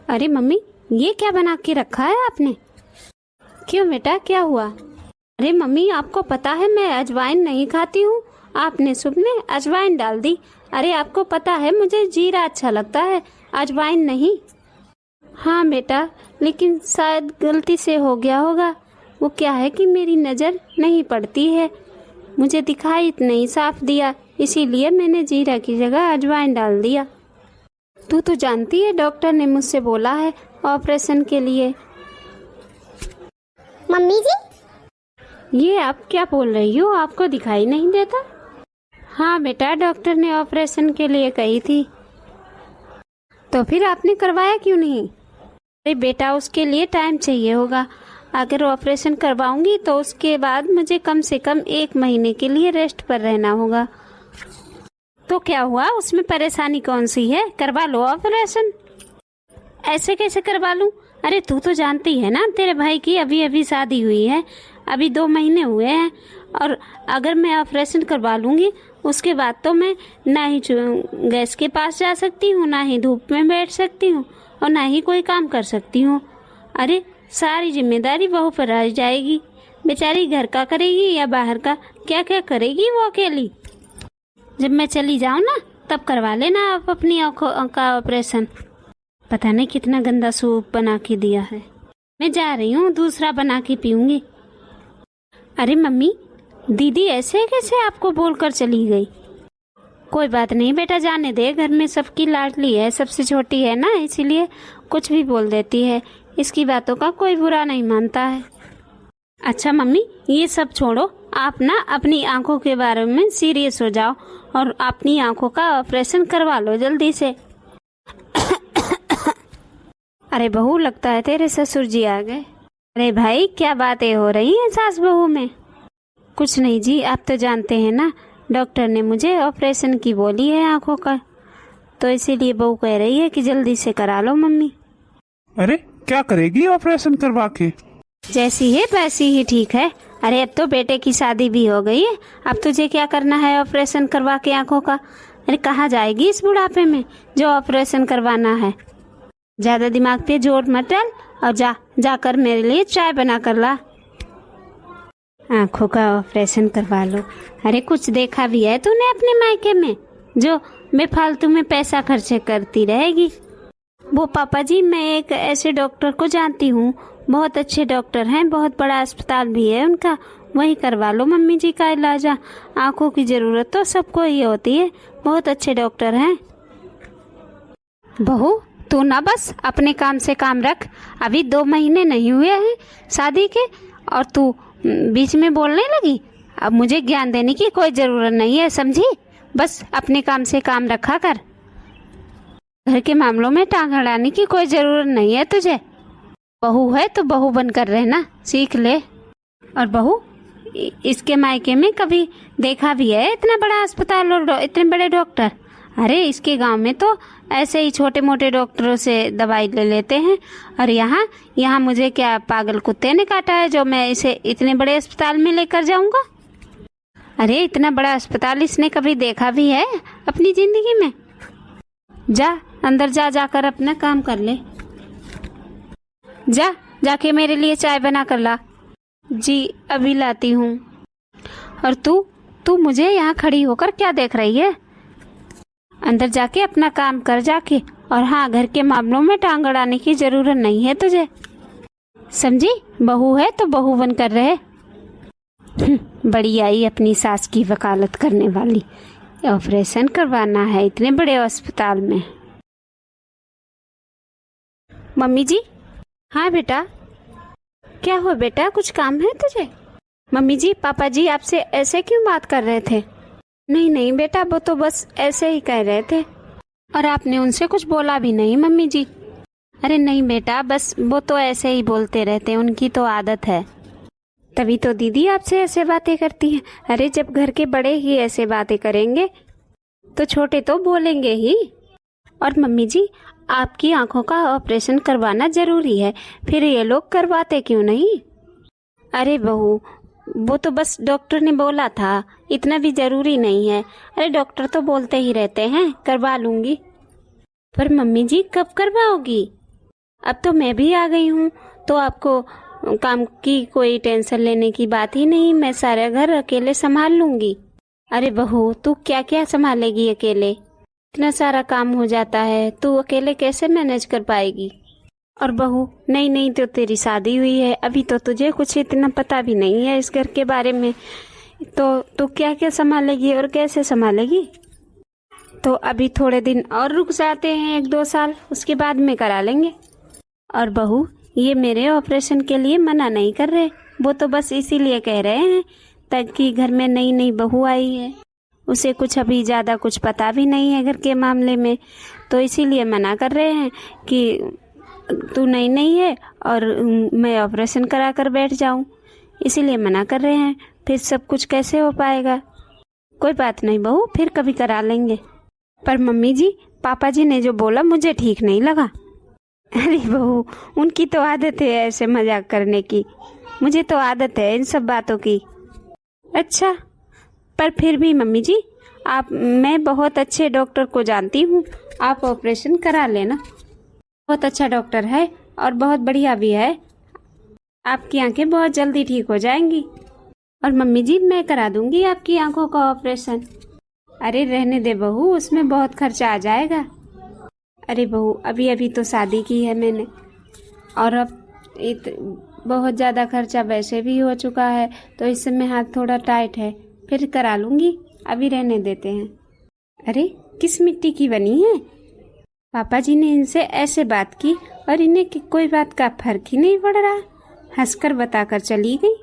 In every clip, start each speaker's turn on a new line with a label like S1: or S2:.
S1: अरे मम्मी, ये क्या बना के रखा है आपने? क्यों बेटा, क्या हुआ? अरे मम्मी, आपको पता है मैं अजवाइन नहीं खाती हूँ, आपने सुबह में अजवाइन डाल दी। अरे आपको पता है मुझे जीरा अच्छा लगता है, अजवाइन नहीं। हाँ बेटा, लेकिन शायद गलती से हो गया होगा। वो क्या है कि मेरी नज़र नहीं पड़ती है, मुझे दिखाई नहीं साफ दिया, इसीलिए मैंने जीरा की जगह अजवाइन डाल दिया। तू तो जानती है डॉक्टर ने मुझसे बोला है ऑपरेशन के लिए।
S2: मम्मी जी,
S1: ये आप क्या बोल रही हो, आपको दिखाई नहीं देता? हाँ बेटा, डॉक्टर ने ऑपरेशन के लिए कही थी। तो फिर आपने करवाया क्यों नहीं? अरे बेटा, उसके लिए टाइम चाहिए होगा। अगर ऑपरेशन करवाऊंगी तो उसके बाद मुझे कम से कम 1 महीने के लिए रेस्ट पर रहना होगा। तो क्या हुआ, उसमें परेशानी कौन सी है? करवा लो ऑपरेशन। ऐसे कैसे करवा लूं? अरे तू तो जानती है ना, तेरे भाई की अभी अभी शादी हुई है, अभी 2 महीने हुए हैं, और अगर मैं ऑपरेशन करवा लूंगी उसके बाद तो मैं ना ही गैस के पास जा सकती हूँ, ना ही धूप में बैठ सकती हूँ, और ना ही कोई काम कर सकती हूँ। अरे सारी जिम्मेदारी बहू पर आ जाएगी। बेचारी घर का करेगी या बाहर का, क्या क्या करेगी वो अकेली। जब मैं चली जाऊँ ना, तब करवा लेना आप अपनी आँखों का ऑपरेशन। पता नहीं कितना गंदा सूप बना के दिया है। मैं जा रही हूँ, दूसरा बना के पीऊंगी। अरे मम्मी, दीदी ऐसे कैसे आपको बोलकर चली गई? कोई बात नहीं बेटा, जाने दे, घर में सबकी लाडली है, सबसे छोटी है ना, इसीलिए कुछ भी बोल देती है। इसकी बातों का कोई बुरा नहीं मानता है। अच्छा मम्मी, ये सब छोड़ो, आप ना अपनी आंखों के बारे में सीरियस हो जाओ और अपनी आंखों का ऑपरेशन करवा लो जल्दी से। अरे बहू, लगता है तेरे ससुर जी आ गए। अरे भाई, क्या बातें हो रही हैं सास बहू में? कुछ नहीं जी, आप तो जानते हैं ना, डॉक्टर ने मुझे ऑपरेशन की बोली है आंखों का, तो इसीलिए बहू कह रही है कि जल्दी से करा लो मम्मी।
S3: अरे क्या करेगी ऑपरेशन करवा के?
S1: जैसी है वैसी ही ठीक है। अरे अब तो बेटे की शादी भी हो गई है, अब तुझे क्या करना है ऑपरेशन करवा के आंखों का? अरे कहाँ जाएगी इस बुढ़ापे में जो ऑपरेशन करवाना है? ज्यादा दिमाग पे जोर मत डाल और जाकर मेरे लिए चाय बना कर ला। आंखों का ऑपरेशन करवा लो। अरे कुछ देखा भी है तूने अपने मायके में जो बेफालतू में पैसा खर्चे करती रहेगी? वो पापा जी, मैं एक ऐसे डॉक्टर को जानती हूँ, बहुत अच्छे डॉक्टर हैं, बहुत बड़ा अस्पताल भी है उनका, वही करवा लो मम्मी जी का इलाज। आंखों की जरूरत तो सबको ही होती है, बहुत अच्छे डॉक्टर हैं। बहू, तू ना बस अपने काम से काम रख। अभी 2 महीने नहीं हुए हैं शादी के और तू बीच में बोलने लगी। अब मुझे ज्ञान देने की कोई जरूरत नहीं है, समझी? बस अपने काम से काम रखा कर। घर के मामलों में टांग अड़ाने की कोई जरूरत नहीं है तुझे। बहू है तो बहू बनकर रहना सीख ले। और बहू, इसके मायके में कभी देखा भी है इतना बड़ा अस्पताल और इतने बड़े डॉक्टर? अरे इसके गांव में तो ऐसे ही छोटे मोटे डॉक्टरों से दवाई ले लेते हैं, और यहाँ मुझे क्या पागल कुत्ते ने काटा है जो मैं इसे इतने बड़े अस्पताल में लेकर जाऊंगा? अरे इतना बड़ा अस्पताल इसने कभी देखा भी है अपनी जिंदगी में? जा अंदर जाकर अपना काम कर ले। जाके मेरे लिए चाय बना कर ला। जी अभी लाती हूँ। और तू मुझे यहाँ खड़ी होकर क्या देख रही है? अंदर जाके अपना काम कर जाके। और हाँ, घर के मामलों में टांग अड़ाने की जरूरत नहीं है तुझे, समझी? बहू है तो बहू बनकर रहे। बड़ी आई अपनी सास की वकालत करने वाली। ऑपरेशन करवाना है इतने बड़े अस्पताल में। मम्मी जी। हाँ बेटा। क्या हुआ बेटा, कुछ काम है तुझे? मम्मी जी, पापा जी आपसे ऐसे क्यों बात कर रहे थे? नहीं बेटा, वो तो बस ऐसे ही कह रहे थे, और आपने उनसे कुछ बोला भी नहीं मम्मी जी। अरे नहीं बेटा, बस वो तो ऐसे ही बोलते रहते हैं, उनकी तो आदत है। तभी तो दीदी आपसे ऐसे बातें करती हैं। अरे जब घर के बड़े ही ऐसे बातें करेंगे तो छोटे तो बोलेंगे ही। और मम्मी जी, आपकी आंखों का ऑपरेशन करवाना जरूरी है, फिर ये लोग करवाते क्यों नहीं? अरे बहू, वो तो बस डॉक्टर ने बोला था, इतना भी जरूरी नहीं है। अरे डॉक्टर तो बोलते ही रहते हैं करवा लूंगी। पर मम्मी जी, कब करवाओगी? अब तो मैं भी आ गई हूँ, तो आपको काम की कोई टेंशन लेने की बात ही नहीं। मैं सारा घर अकेले संभाल लूंगी। अरे बहू, तू क्या क्या संभालेगी अकेले? इतना सारा काम हो जाता है, तू अकेले कैसे मैनेज कर पाएगी? और बहू, नहीं नहीं, तो तेरी शादी हुई है, अभी तो तुझे कुछ इतना पता भी नहीं है इस घर के बारे में, तो तू क्या क्या संभालेगी और कैसे संभालेगी? तो अभी थोड़े दिन और रुक जाते हैं, 1-2 साल, उसके बाद में करा लेंगे। और बहू, ये मेरे ऑपरेशन के लिए मना नहीं कर रहे, वो तो बस इसीलिए कह रहे हैं ताकि घर में नई नई बहू आई है, उसे कुछ अभी ज़्यादा कुछ पता भी नहीं है घर के मामले में, तो इसीलिए मना कर रहे हैं कि तू नई नई है और मैं ऑपरेशन करा कर बैठ जाऊं, इसीलिए मना कर रहे हैं। फिर सब कुछ कैसे हो पाएगा? कोई बात नहीं बहू, फिर कभी करा लेंगे। पर मम्मी जी, पापा जी ने जो बोला मुझे ठीक नहीं लगा। अरे बहू, उनकी तो आदत है ऐसे मजाक करने की, मुझे तो आदत है इन सब बातों की। अच्छा, पर फिर भी मम्मी जी, मैं बहुत अच्छे डॉक्टर को जानती हूँ, आप ऑपरेशन करा लेना। बहुत अच्छा डॉक्टर है और बहुत बढ़िया भी है, आपकी आंखें बहुत जल्दी ठीक हो जाएंगी। और मम्मी जी, मैं करा दूंगी आपकी आंखों का ऑपरेशन। अरे रहने दे बहू, उसमें बहुत खर्चा आ जाएगा। अरे बहू, अभी अभी तो शादी की है मैंने, और अब बहुत ज़्यादा खर्चा वैसे भी हो चुका है, तो इस समय हाथ थोड़ा टाइट है, फिर करा लूंगी, अभी रहने देते हैं। अरे किस मिट्टी की बनी है? पापा जी ने इनसे ऐसे बात की और इन्हें कोई बात का फर्क ही नहीं पड़ रहा, हंसकर बताकर चली गई।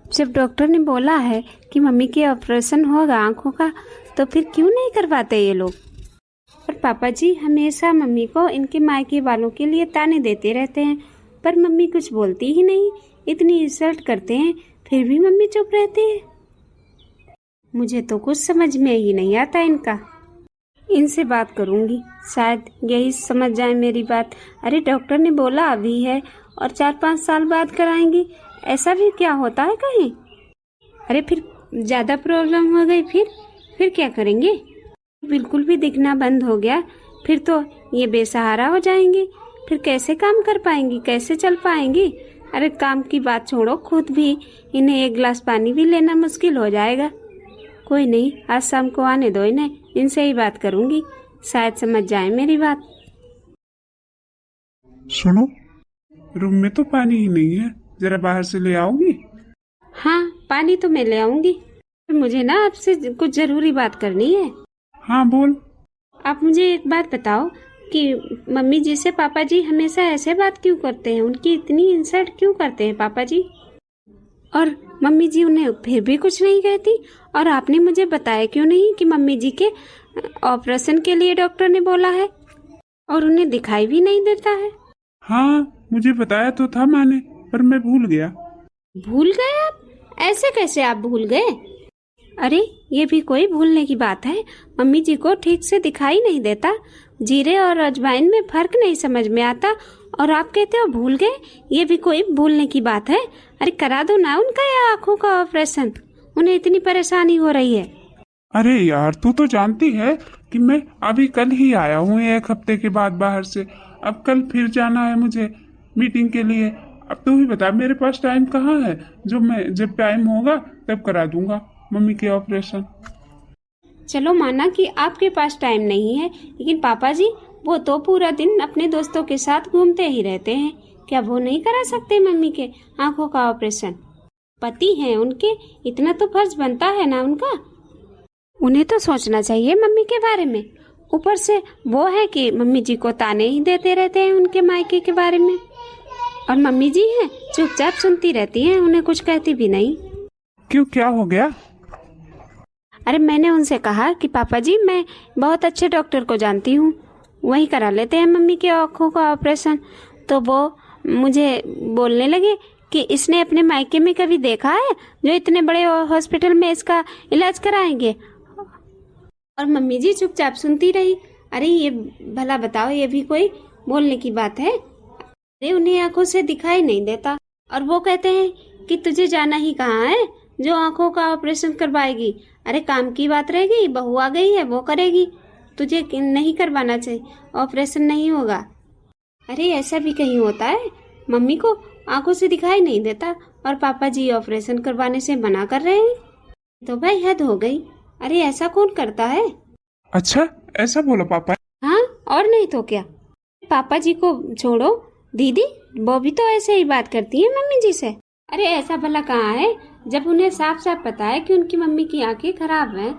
S1: जब डॉक्टर ने बोला है कि मम्मी के ऑपरेशन होगा आंखों का, तो फिर क्यों नहीं करवाते ये लोग? और पापा जी हमेशा मम्मी को इनके मायके वालों के लिए ताने देते रहते हैं, पर मम्मी कुछ बोलती ही नहीं, इतनी इंसल्ट करते हैं, फिर भी मम्मी चुप रहती है। मुझे तो कुछ समझ में ही नहीं आता इनका। इनसे बात करूंगी, शायद यही समझ जाए मेरी बात। अरे डॉक्टर ने बोला अभी है और 4-5 साल बाद कराएंगी, ऐसा भी क्या होता है कहीं? अरे फिर ज्यादा प्रॉब्लम हो गई, फिर क्या करेंगे? बिल्कुल भी दिखना बंद हो गया, फिर तो ये बेसहारा हो जाएंगी, फिर कैसे काम कर पाएंगी, कैसे चल पाएंगी? अरे काम की बात छोड़ो, खुद भी इन्हें 1 गिलास पानी भी लेना मुश्किल हो जाएगा। कोई नहीं, आज शाम को आने दो इन्हें, इनसे ही बात करूंगी, शायद समझ जाए मेरी बात।
S3: सुनो, रूम में तो पानी ही नहीं है, जरा बाहर से ले आओगी?
S1: हाँ, पानी तो मैं ले आऊंगी, मुझे ना आपसे कुछ जरूरी बात करनी है।
S3: हाँ बोल।
S1: आप मुझे एक बात बताओ कि मम्मी जी से पापा जी हमेशा ऐसे बात क्यों करते हैं, उनकी इतनी इंसल्ट क्यों करते हैं पापा जी? और मम्मी जी उन्हें फिर भी कुछ नहीं कहती, और आपने मुझे बताया क्यों नहीं कि मम्मी जी के ऑपरेशन के लिए डॉक्टर ने बोला है, और उन्हें दिखाई भी नहीं देता है।
S3: हाँ, मुझे बताया तो था माँ ने, पर मैं भूल गया।
S1: भूल गए आप? ऐसे कैसे आप भूल गए? अरे ये भी कोई भूलने की बात है? मम्मी जी को ठीक से दिखाई नहीं देता, जीरे और अजवाइन में फर्क नहीं समझ में आता, और आप कहते हो भूल गए? ये भी कोई भूलने की बात है? अरे करा दो ना उनका ये आँखों का ऑपरेशन, उन्हें इतनी परेशानी हो रही है।
S3: अरे यार, तू तो जानती है कि मैं अभी कल ही आया हूँ 1 हफ्ते के बाद बाहर से, अब कल फिर जाना है मुझे मीटिंग के लिए। अब तू ही बता, मेरे पास टाइम कहाँ है? जब टाइम होगा तब करा दूंगा मम्मी के ऑपरेशन।
S1: चलो माना कि आपके पास टाइम नहीं है, लेकिन पापा जी वो तो पूरा दिन अपने दोस्तों के साथ घूमते ही रहते हैं, क्या वो नहीं करा सकते मम्मी के आंखों का ऑपरेशन? पति हैं उनके, इतना तो फर्ज बनता है ना उनका, उन्हें तो सोचना चाहिए मम्मी के बारे में। ऊपर से वो है कि मम्मी जी को ताने ही देते रहते हैं उनके मायके के बारे में, और मम्मी जी हैं चुपचाप सुनती रहती हैं, उन्हें कुछ कहती भी नहीं।
S3: क्यों, क्या हो गया?
S1: अरे मैंने उनसे कहा कि पापा जी मैं बहुत अच्छे डॉक्टर को जानती हूँ, वही करा लेते हैं मम्मी के आँखों का ऑपरेशन। तो वो मुझे बोलने लगे कि इसने अपने मायके में कभी देखा है जो इतने बड़े हॉस्पिटल में इसका इलाज कराएंगे? और मम्मी जी चुपचाप सुनती रही। अरे ये भला बताओ, ये भी कोई बोलने की बात है? अरे उन्हें आंखों से दिखाई नहीं देता, और वो कहते हैं कि तुझे जाना ही कहाँ है जो आंखों का ऑपरेशन करवाएगी? अरे काम की बात रहेगी, बहू आ गई है वो करेगी, तुझे नहीं करवाना चाहिए, ऑपरेशन नहीं होगा। अरे ऐसा भी कहीं होता है? मम्मी को आंखों से दिखाई नहीं देता और पापा जी ऑपरेशन करवाने से मना कर रहे हैं। तो भाई हद हो गई। अरे ऐसा कौन करता है?
S3: अच्छा, ऐसा बोलो पापा।
S1: हाँ, और नहीं तो क्या। पापा जी को छोड़ो, दीदी वो भी तो ऐसे ही बात करती है मम्मी जी से। अरे ऐसा भला कहाँ है, जब उन्हें साफ साफ पता है कि उनकी मम्मी की आंखें खराब हैं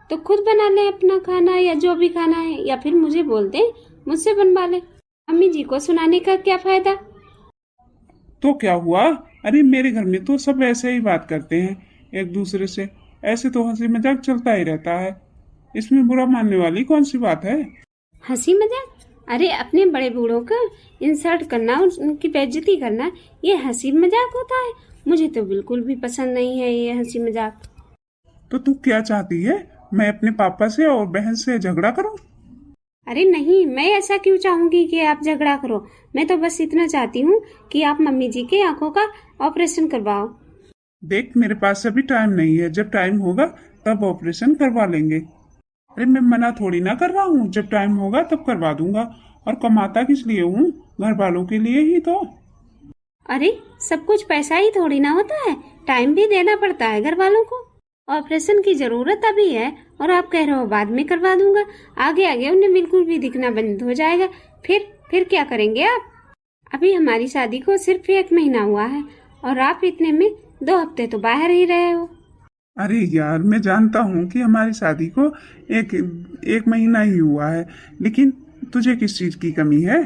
S1: तो खुद बना ले अपना खाना या जो भी खाना है, या फिर मुझे बोल दे, मुझसे बनवा ले। मम्मी जी को सुनाने का क्या फायदा।
S3: तो क्या हुआ? अरे मेरे घर में तो सब ऐसे ही बात करते हैं एक दूसरे से। ऐसे तो हंसी मजाक चलता ही रहता है। इसमें बुरा मानने वाली कौन सी बात है?
S1: हंसी मजाक? अरे अपने बड़े बूढ़ों का इंसल्ट करना, उनकी बेइज्जती करना, ये हंसी मजाक होता है? मुझे तो बिल्कुल भी पसंद नहीं है ये हंसी मजाक।
S3: तो तू क्या चाहती है, मैं अपने पापा से और बहन से झगड़ा करूं?
S1: अरे नहीं, मैं ऐसा क्यों चाहूंगी कि आप झगड़ा करो। मैं तो बस इतना चाहती हूँ कि आप मम्मी जी के आंखों का ऑपरेशन करवाओ।
S3: देख, मेरे पास अभी टाइम नहीं है। जब टाइम होगा तब ऑपरेशन करवा लेंगे। अरे मैं मना थोड़ी ना कर रहा हूँ, जब टाइम होगा तब करवा दूंगा। और कमाता किस लिए हूँ? घर वालों के लिए ही तो।
S1: अरे सब कुछ पैसा ही थोड़ी ना होता है, टाइम भी देना पड़ता है घर वालों को। ऑपरेशन की जरूरत अभी है और आप कह रहे हो बाद में करवा दूंगा। आगे आगे उन्हें बिल्कुल भी दिखना बंद हो जाएगा। फिर क्या करेंगे आप? अभी हमारी शादी को सिर्फ 1 महीना हुआ है और आप इतने में 2 हफ्ते तो बाहर ही रहे हो।
S3: अरे यार, मैं जानता हूँ कि हमारी शादी को एक एक महीना ही हुआ है, लेकिन तुझे किस चीज की कमी है?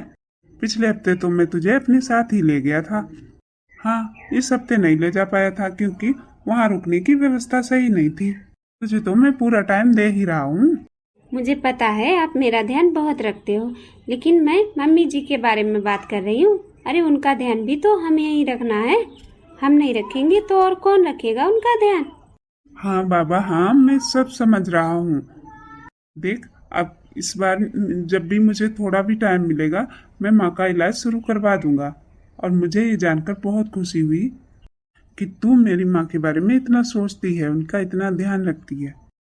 S3: पिछले हफ्ते तो मैं तुझे अपने साथ ही ले गया था। हाँ, इस हफ्ते नहीं ले जा पाया था क्योंकि वहाँ रुकने की व्यवस्था सही नहीं थी। तुझे तो मैं पूरा टाइम दे ही रहा हूँ।
S1: मुझे पता है आप मेरा ध्यान बहुत रखते हो, लेकिन मैं मम्मी जी के बारे में बात कर रही हूँ। अरे उनका ध्यान भी तो हमें ही रखना है। हम नहीं रखेंगे तो और कौन रखेगा उनका ध्यान?
S3: हाँ बाबा, हाँ मैं सब समझ रहा हूँ। देख, अब इस बार जब भी मुझे थोड़ा भी टाइम मिलेगा मैं माँ का इलाज शुरू करवा दूंगा। और मुझे ये जानकर बहुत खुशी हुई कि तू मेरी माँ के बारे में इतना सोचती है, उनका इतना ध्यान रखती है,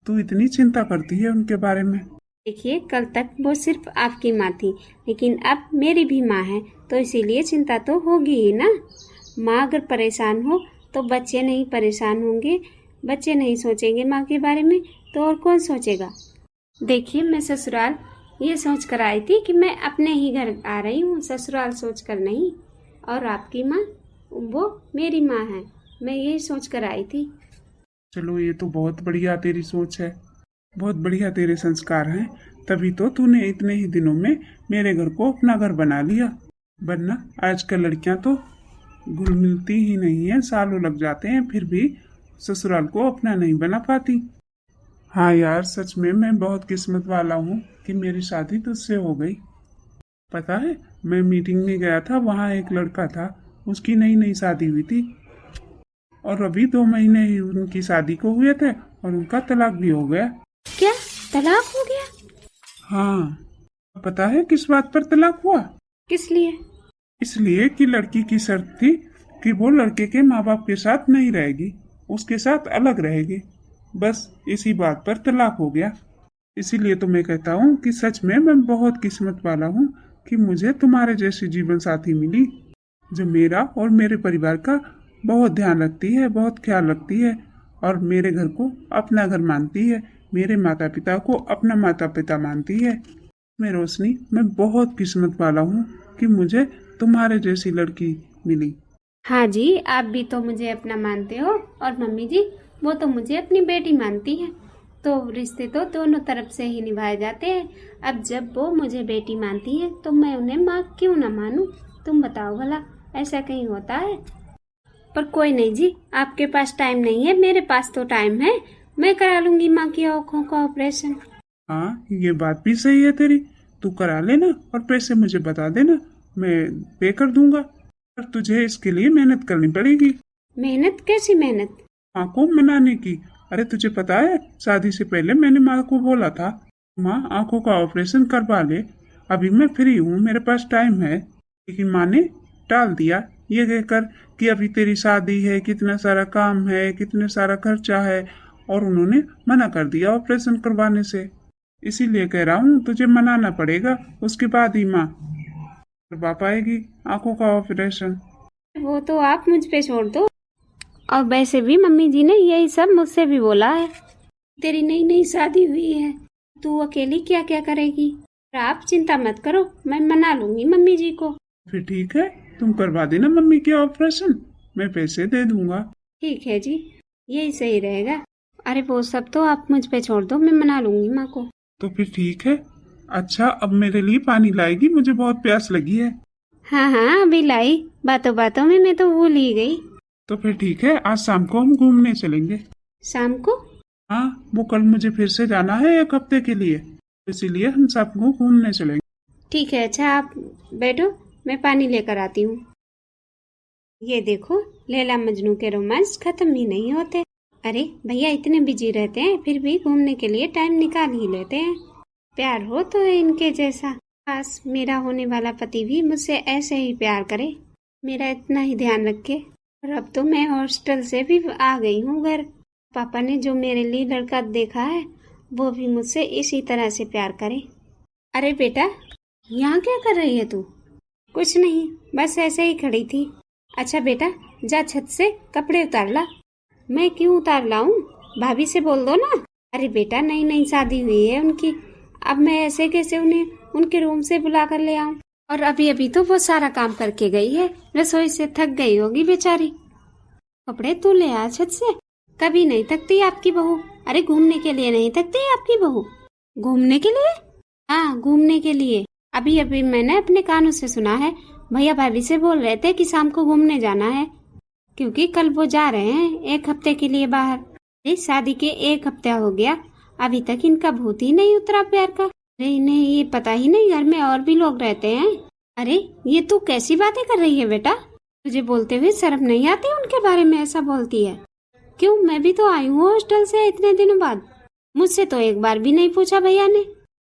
S3: तू इतनी चिंता करती है उनके बारे में।
S1: देखिए, कल तक वो सिर्फ आपकी माँ थी, लेकिन अब मेरी भी माँ है, तो इसीलिए चिंता तो होगी ही ना। माँ अगर परेशान हो तो बच्चे नहीं परेशान होंगे। बच्चे नहीं सोचेंगे माँ के बारे में तो और कौन सोचेगा। देखिए, मैं ससुराल ये सोच कर आई थी कि मैं अपने ही घर आ रही हूँ, ससुराल सोच कर नहीं। और आपकी माँ वो मेरी माँ है, मैं यही सोच कर आई थी।
S3: चलो, ये तो बहुत बढ़िया तेरी सोच है, बहुत बढ़िया तेरे संस्कार हैं। तभी तो तूने इतने ही दिनों में मेरे घर को अपना घर बना लिया। वरना आजकल लड़कियां तो घुल मिलती ही नहीं है, सालों लग जाते हैं फिर भी ससुराल को अपना नहीं बना पाती। हाँ यार, सच में मैं बहुत किस्मत वाला हूँ कि मेरी शादी तुझसे हो गई। पता है, मैं मीटिंग में गया था, वहाँ एक लड़का था, उसकी नई नई शादी हुई थी और अभी 2 महीने ही उनकी शादी को हुए थे और उनका तलाक भी हो गया।
S1: क्या तलाक हो गया?
S3: हाँ, पता है किस बात पर तलाक हुआ?
S1: किस लिए?
S3: इसलिए कि लड़की की शर्त थी कि वो लड़के के माँ बाप के साथ नहीं रहेगी, उसके साथ अलग रहेगी। बस इसी बात पर तलाक हो गया। इसीलिए तो मैं कहता हूँ कि सच में मैं बहुत किस्मत वाला हूँ कि मुझे तुम्हारे जैसी जीवन साथी मिली, जो मेरा और मेरे परिवार का बहुत ध्यान रखती है, बहुत ख्याल रखती है और मेरे घर को अपना घर मानती है, मेरे माता पिता को अपना माता पिता मानती है। मैं रोशनी, मैं बहुत किस्मत वाला हूँ कि मुझे तुम्हारे जैसी लड़की मिली।
S1: हाँ जी, आप भी तो मुझे अपना मानते हो और मम्मी जी वो तो मुझे अपनी बेटी मानती है। तो रिश्ते तो दोनों तरफ से ही निभाए जाते हैं। अब जब वो मुझे बेटी मानती है तो मैं उन्हें माँ क्यों ना मानूं? तुम बताओ भला, ऐसा कहीं होता है? पर कोई नहीं जी, आपके पास टाइम नहीं है, मेरे पास तो टाइम है। मैं करा लूंगी माँ की आँखों का ऑपरेशन।
S3: हाँ, ये बात भी सही है तेरी। तू करा लेना और पैसे मुझे बता देना, मैं पे कर दूंगा। पर तुझे इसके लिए मेहनत करनी पड़ेगी।
S1: मेहनत? कैसी मेहनत?
S3: माँ को मनाने की। अरे तुझे पता है, शादी से पहले मैंने माँ को बोला था, माँ आंखों का ऑपरेशन करवा ले, अभी मैं फ्री हूँ, मेरे पास टाइम है। लेकिन माँ ने टाल दिया, ये कहकर कि अभी तेरी शादी है, कितना सारा काम है, कितना सारा खर्चा है, और उन्होंने मना कर दिया ऑपरेशन करवाने से। इसीलिए कह रहा हूँ तुझे मनाना पड़ेगा, उसके बाद ही माँ करवा पाएगी आंखों का ऑपरेशन।
S1: वो तो आप मुझ पे छोड़ दो। और वैसे भी मम्मी जी ने यही सब मुझसे भी बोला है। तेरी नई नई शादी हुई है, तू अकेली क्या क्या करेगी। आप चिंता मत करो, मैं मना लूंगी मम्मी जी को।
S3: फिर ठीक है, तुम करवा देना मम्मी के ऑपरेशन, मैं पैसे दे दूंगा।
S1: ठीक है जी, यही सही रहेगा। अरे वो सब तो आप मुझ पे छोड़ दो, मैं मना लूंगी माँ को।
S3: तो फिर ठीक है। अच्छा, अब मेरे लिए पानी लाएगी, मुझे बहुत प्यास लगी है।
S1: हाँ हाँ अभी लाई, बातों बातों में मैं तो भूल ही गई।
S3: तो फिर ठीक है, आज शाम को हम घूमने चलेंगे।
S1: शाम को?
S3: हाँ, वो कल मुझे फिर से जाना है 1 हफ्ते के लिए, इसीलिए हम सबको घूमने चलेंगे।
S1: ठीक है, अच्छा आप बैठो, मैं पानी लेकर आती हूँ। ये देखो, लैला मजनू के रोमांस खत्म ही नहीं होते। अरे भैया इतने बिजी रहते हैं, फिर भी घूमने के लिए टाइम निकाल ही लेते हैं। प्यार हो तो इनके जैसा। काश मेरा होने वाला पति भी मुझसे ऐसे ही प्यार करे, मेरा इतना ही ध्यान रखे। और अब तो मैं हॉस्टल से भी आ गई हूँ घर। पापा ने जो मेरे लिए लड़का देखा है, वो भी मुझसे इसी तरह से प्यार करे। अरे बेटा, यहाँ क्या कर रही है तू? कुछ नहीं, बस ऐसे ही खड़ी थी। अच्छा बेटा, जा छत से कपड़े उतार ला। मैं क्यों उतार लाऊं? भाभी से बोल दो ना। अरे बेटा, नई नई शादी हुई है उनकी, अब मैं ऐसे कैसे उन्हें उनके रूम से बुला कर ले आऊं? और अभी अभी तो वो सारा काम करके गई है, रसोई से थक गई होगी बेचारी। कपड़े तू ले आ छत से। कभी नहीं थकती आपकी बहू। अरे घूमने के लिए नहीं थकती आपकी बहू? घूमने के लिए? हाँ, घूमने के लिए। अभी अभी मैंने अपने कानों से सुना है, भैया भाभी से बोल रहे थे कि शाम को घूमने जाना है, क्योंकि कल वो जा रहे हैं 1 हफ्ते के लिए बाहर। इस शादी के 1 हफ्ता हो गया, अभी तक इनका भूत ही नहीं उतरा प्यार का। अरे इन्हें ये पता ही नहीं घर में और भी लोग रहते हैं। अरे ये तू कैसी बातें कर रही है बेटा? तुझे बोलते हुए शर्म नहीं आती? उनके बारे में ऐसा बोलती है। क्यों, मैं भी तो आई हूँ हॉस्टल से इतने दिनों बाद, मुझसे तो एक बार भी नहीं पूछा भैया ने।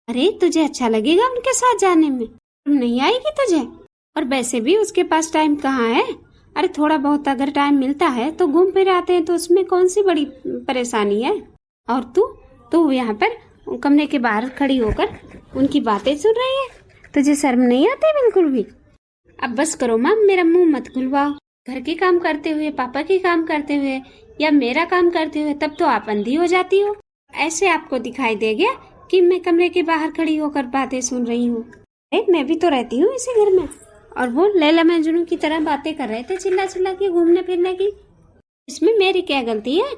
S1: अरे तुझे अच्छा लगेगा उनके साथ जाने में? नहीं आएगी तुझे? और वैसे भी उसके पास टाइम कहाँ है। अरे थोड़ा बहुत अगर टाइम मिलता है तो घूम फिर आते हैं, तो उसमें कौन सी बड़ी परेशानी है। और तू यहाँ पर कमरे के बाहर खड़ी होकर उनकी बातें सुन रही है, तुझे शर्म नहीं आती बिल्कुल भी? अब बस करो माँ, मेरा मुंह मत खुलवाओ। घर के काम करते हुए, पापा के काम करते हुए या मेरा काम करते हुए, तब तो आप अंधी हो जाती हो। ऐसे आपको दिखाई दे गया कि मैं कमरे के बाहर खड़ी होकर बातें सुन रही हूँ। मैं भी तो रहती हूँ इसी घर में। और वो लैला मजनू की तरह बातें कर रहे थे चिल्ला चिल्ला के घूमने फिरने की। इसमें मेरी क्या गलती है?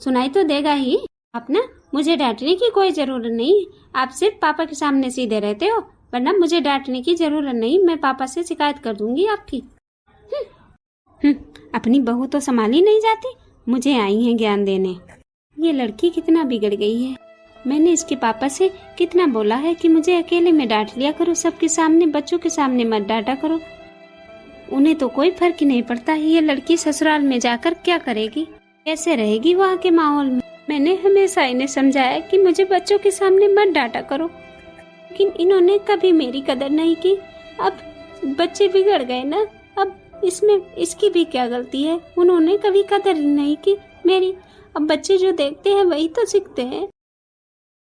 S1: सुनाई तो देगा ही। आप ना, मुझे डांटने की कोई जरूरत नहीं। आप सिर्फ पापा के सामने सीधे रहते हो, वरना मुझे डांटने की जरूरत नहीं। मैं पापा से शिकायत कर दूंगी आपकी। अपनी बहू तो संभाली नहीं जाती, मुझे आई है ज्ञान देने। ये लड़की कितना बिगड़ गई है। मैंने इसके पापा से कितना बोला है कि मुझे अकेले में डांट लिया करो, सबके सामने, बच्चों के सामने मत डांटा करो। उन्हें तो कोई फर्क ही नहीं पड़ता है। ये लड़की ससुराल में जाकर क्या करेगी, कैसे रहेगी वहाँ के माहौल में। मैंने हमेशा इन्हें समझाया कि मुझे बच्चों के सामने मत डांटा करो, लेकिन इन्होंने कभी मेरी कदर नहीं की। अब बच्चे बिगड़ गए ना, अब इसमें इसकी भी क्या गलती है? उन्होंने कभी कदर नहीं की मेरी। अब बच्चे जो देखते हैं वही तो सीखते हैं।